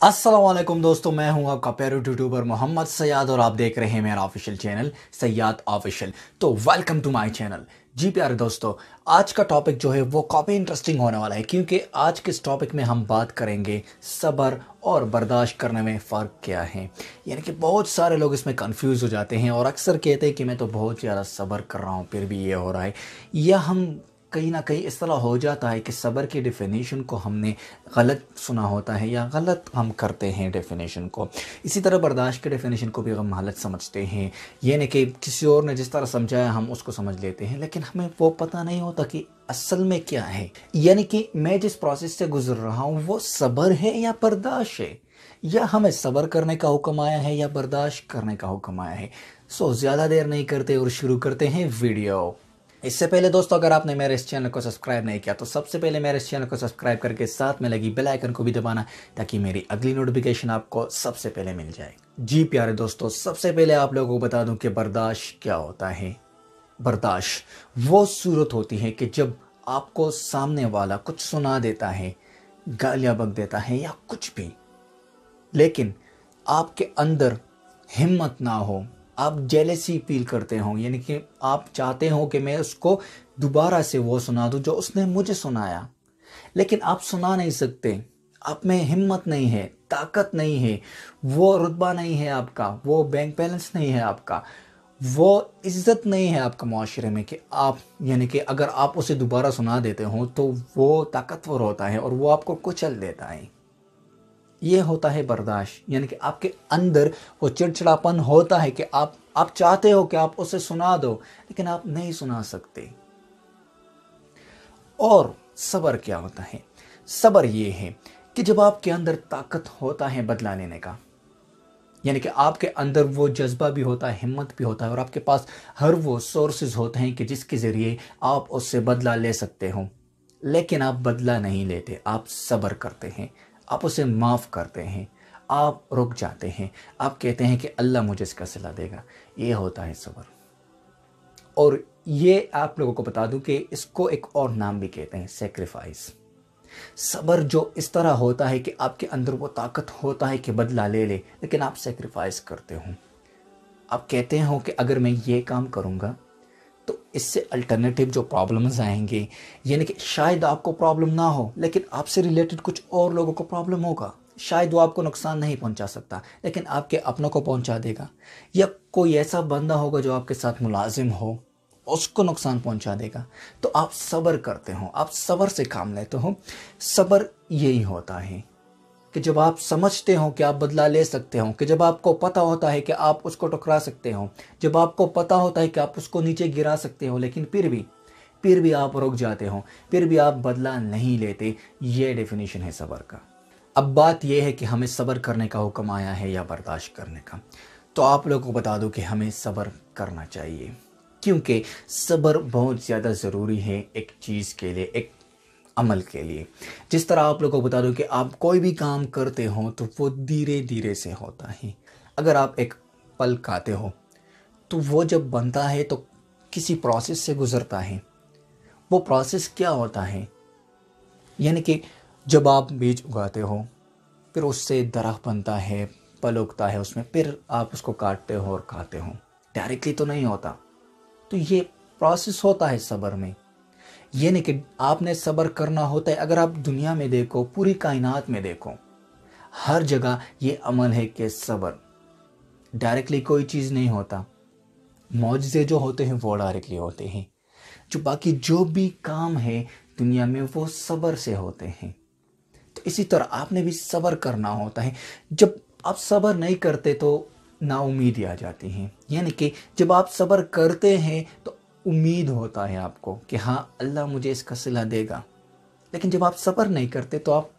अस्सलाम वालेकुम दोस्तों, मैं हूं आपका पेरो यूट्यूबर मोहम्मद सयाद और आप देख रहे हैं मेरा ऑफिशियल चैनल सयाद ऑफिशियल। तो वेलकम टू माय चैनल। जी प्यारे दोस्तों, आज का टॉपिक जो है वो काफ़ी इंटरेस्टिंग होने वाला है, क्योंकि आज के इस टॉपिक में हम बात करेंगे सब्र और बर्दाश्त करने में फ़र्क क्या है। यानी कि बहुत सारे लोग इसमें कंफ्यूज हो जाते हैं और अक्सर कहते हैं कि मैं तो बहुत ज़्यादा सब्र कर रहा हूँ फिर भी ये हो रहा है, या हम कहीं ना कहीं इस तरह हो जाता है कि सब्र की डेफिनेशन को हमने गलत सुना होता है या गलत हम करते हैं डेफिनेशन को। इसी तरह बर्दाश्त की डेफिनेशन को भी हम गलत समझते हैं, ये नहीं कि किसी और ने जिस तरह समझाया हम उसको समझ लेते हैं, लेकिन हमें वो पता नहीं होता कि असल में क्या है। यानी कि मैं जिस प्रोसेस से गुजर रहा हूँ वो सब्र है या बर्दाश्त है, या हमें सब्र करने का हुक्म आया है या बर्दाश्त करने का हुक्म आया है। सो ज़्यादा देर नहीं करते और शुरू करते हैं वीडियो। इससे पहले दोस्तों, अगर आपने मेरे इस चैनल को सब्सक्राइब नहीं किया तो सबसे पहले मेरे इस चैनल को सब्सक्राइब करके साथ में लगी बेल आइकन को भी दबाना, ताकि मेरी अगली नोटिफिकेशन आपको सबसे पहले मिल जाए। जी प्यारे दोस्तों, सबसे पहले आप लोगों को बता दूं कि बर्दाश्त क्या होता है। बर्दाश्त वो सूरत होती है कि जब आपको सामने वाला कुछ सुना देता है, गालियां बक देता है या कुछ भी, लेकिन आपके अंदर हिम्मत ना हो, आप जेलसी फील करते हो, यानी कि आप चाहते हो कि मैं उसको दोबारा से वो सुना दूं जो उसने मुझे सुनाया, लेकिन आप सुना नहीं सकते। आप में हिम्मत नहीं है, ताकत नहीं है, वो रुतबा नहीं है आपका, वो बैंक बैलेंस नहीं है आपका, वो इज्जत नहीं है आपका माशरे में कि आप, यानी कि अगर आप उसे दोबारा सुना देते हो तो वो ताकतवर होता है और वो आपको कुचल देता है। ये होता है बर्दाश्त। यानी कि आपके अंदर वो चिड़चिड़ापन होता है कि आप चाहते हो कि आप उसे सुना दो, लेकिन आप नहीं सुना सकते। और सब्र क्या होता है? सब्र ये है कि जब आपके अंदर ताकत होता है बदला लेने का, यानी कि आपके अंदर वो जज्बा भी होता है, हिम्मत भी होता है, और आपके पास हर वो सोर्सेज होते हैं कि जिसके ज़रिए आप उससे बदला ले सकते हो, लेकिन आप बदला नहीं लेते, आप सब्र करते हैं, आप उसे माफ़ करते हैं, आप रुक जाते हैं, आप कहते हैं कि अल्लाह मुझे इसका सिला देगा। ये होता है सब्र। और ये आप लोगों को बता दूं कि इसको एक और नाम भी कहते हैं, सेक्रीफाइस। सब्र जो इस तरह होता है कि आपके अंदर वो ताकत होता है कि बदला ले ले, लेकिन आप सेक्रीफाइस करते हो। आप कहते हो कि अगर मैं ये काम करूँगा तो इससे अल्टरनेटिव जो प्रॉब्लम्स आएंगे, यानी कि शायद आपको प्रॉब्लम ना हो लेकिन आपसे रिलेटेड कुछ और लोगों को प्रॉब्लम होगा। शायद वो आपको नुकसान नहीं पहुंचा सकता, लेकिन आपके अपनों को पहुंचा देगा, या कोई ऐसा बंदा होगा जो आपके साथ मुलाजिम हो, उसको नुकसान पहुंचा देगा। तो आप सब्र करते हो, आप सब्र से काम लेते हो। सब्र यही होता है कि जब आप समझते हो कि आप बदला ले सकते हो, कि जब आपको पता होता है कि आप उसको टकरा सकते हो, जब आपको पता होता है कि आप उसको नीचे गिरा सकते हो, लेकिन फिर भी आप रुक जाते हो, फिर भी आप बदला नहीं लेते। ये डेफिनेशन है सब्र का। अब बात यह है कि हमें सब्र करने का हुक्म आया है या बर्दाश्त करने का। तो आप लोगों को बता दूं कि हमें सब्र करना चाहिए, क्योंकि सब्र बहुत ज़्यादा ज़रूरी है एक चीज़ के लिए, एक अमल के लिए। जिस तरह आप लोगों को बता दूं कि आप कोई भी काम करते हो तो वो धीरे धीरे से होता है। अगर आप एक फल खाते हो तो वो जब बनता है तो किसी प्रोसेस से गुजरता है। वो प्रोसेस क्या होता है? यानी कि जब आप बीज उगाते हो, फिर उससे दरख्त बनता है, फल उगता है उसमें, फिर आप उसको काटते हो और खाते हो। डायरेक्टली तो नहीं होता। तो ये प्रोसेस होता है सब्र में। ये नहीं कि आपने सब्र करना होता है। अगर आप दुनिया में देखो, पूरी कायनात में देखो, हर जगह ये अमल है कि सब्र। डायरेक्टली कोई चीज़ नहीं होता। मौजज़े जो होते हैं वो डायरेक्टली होते हैं। जो बाकी जो भी काम है दुनिया में वो सब्र से होते हैं। तो इसी तरह आपने भी सब्र करना होता है। जब आप सब्र नहीं करते तो नाउमीदी आ जाती है। यानी कि जब आप सब्र करते हैं तो उम्मीद होता है आपको कि हाँ, अल्लाह मुझे इसका सिला देगा, लेकिन जब आप सब्र नहीं करते तो आप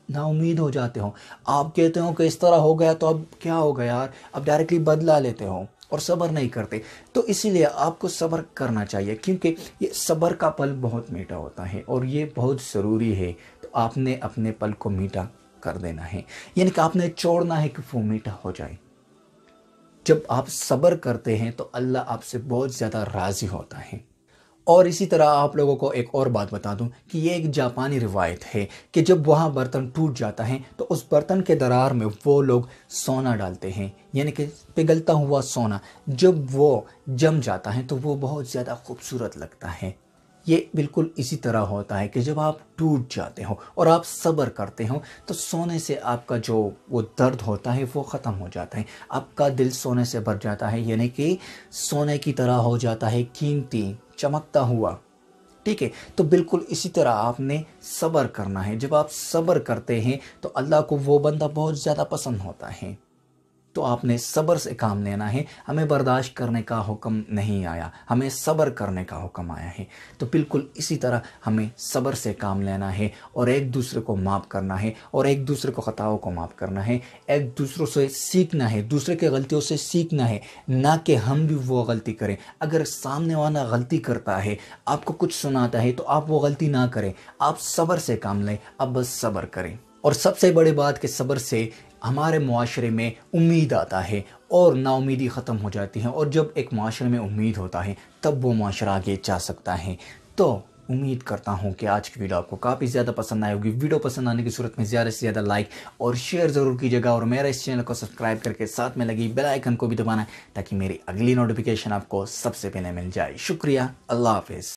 नाउमीद हो जाते हो। आप कहते हो कि इस तरह हो गया तो अब क्या होगा यार, अब डायरेक्टली बदला लेते हो और सब्र नहीं करते। तो इसीलिए आपको सब्र करना चाहिए, क्योंकि ये सब्र का पल बहुत मीठा होता है और ये बहुत ज़रूरी है। तो आपने अपने पल को मीठा कर देना है, यानी कि आपने छोड़ना है कि वो मीठा हो जाए। जब आप सब्र करते हैं तो अल्लाह आपसे बहुत ज़्यादा राज़ी होता है। اور اسی طرح آپ لوگوں کو ایک اور بات بتا دوں کہ یہ ایک جاپانی روایت ہے کہ جب وہاں برتن ٹوٹ جاتا ہے تو اس برتن کے درار میں وہ لوگ سونا ڈالتے ہیں، یعنی کہ پگھلتا ہوا سونا جب وہ جم جاتا ہے تو وہ بہت زیادہ خوبصورت لگتا ہے۔ یہ بالکل اسی طرح ہوتا ہے کہ جب آپ ٹوٹ جاتے ہو اور آپ صبر کرتے ہو تو سونے سے آپ کا جو وہ درد ہوتا ہے وہ ختم ہو جاتا ہے، آپ کا دل سونے سے بھر جاتا ہے، یعنی کہ سونے کی طرح ہو جاتا ہے، قیمتی چمکتا ہوا۔ ٹھیک ہے، تو بالکل اسی طرح آپ نے صبر کرنا ہے۔ جب آپ صبر کرتے ہیں تو اللہ کو وہ بندہ بہت زیادہ پسند ہوتا ہے۔ تو آپ نے صبر سے کام لینا ہے، ہمیں برداشت کرنے کا حکم نہیں آیا، ہمیں صبر کرنے کا حکم آیا ہے۔ تو بالکل اسی طرح ہمیں صبر سے کام لینا ہے اور ایک دوسرے کو معاف کرنا ہے اور ایک دوسرے کو خطاؤں کو معاف کرنا ہے، ایک دوسروں سے سیکھنا ہے، دوسرے کے غلطیوں سے سیکھنا ہے، نہ کہ ہم بھی وہ غلطی کریں۔ اگر سامنے والا غلطی کرتا ہے، آپ کو کچھ سناتا ہے تو آپ وہ غلطی نہ کریں، آپ صبر سے کام لیں، آپ بس صبر کریں۔ اور سب سے بڑی بات کہ صبر سے ہمارے معاشرے میں امید آتا ہے اور نا امیدی ختم ہو جاتی ہے، اور جب ایک معاشرے میں امید ہوتا ہے تب وہ معاشرہ آگے جا سکتا ہے۔ تو امید کرتا ہوں کہ آج کی ویڈیو آپ کو کافی زیادہ پسند آئے ہوگی۔ ویڈیو پسند آنے کی صورت میں زیادہ سے زیادہ لائک اور شیئر ضرور کیجیے گا، اور میرا اس چینل کو سبسکرائب کر کے ساتھ میں لگی بیل آئیکن کو بھی دبانا ہے تاکہ میری اگلی نوٹیفیکیشن آپ کو سب سے پہلے مل جائے۔ شکریہ، اللہ حافظ۔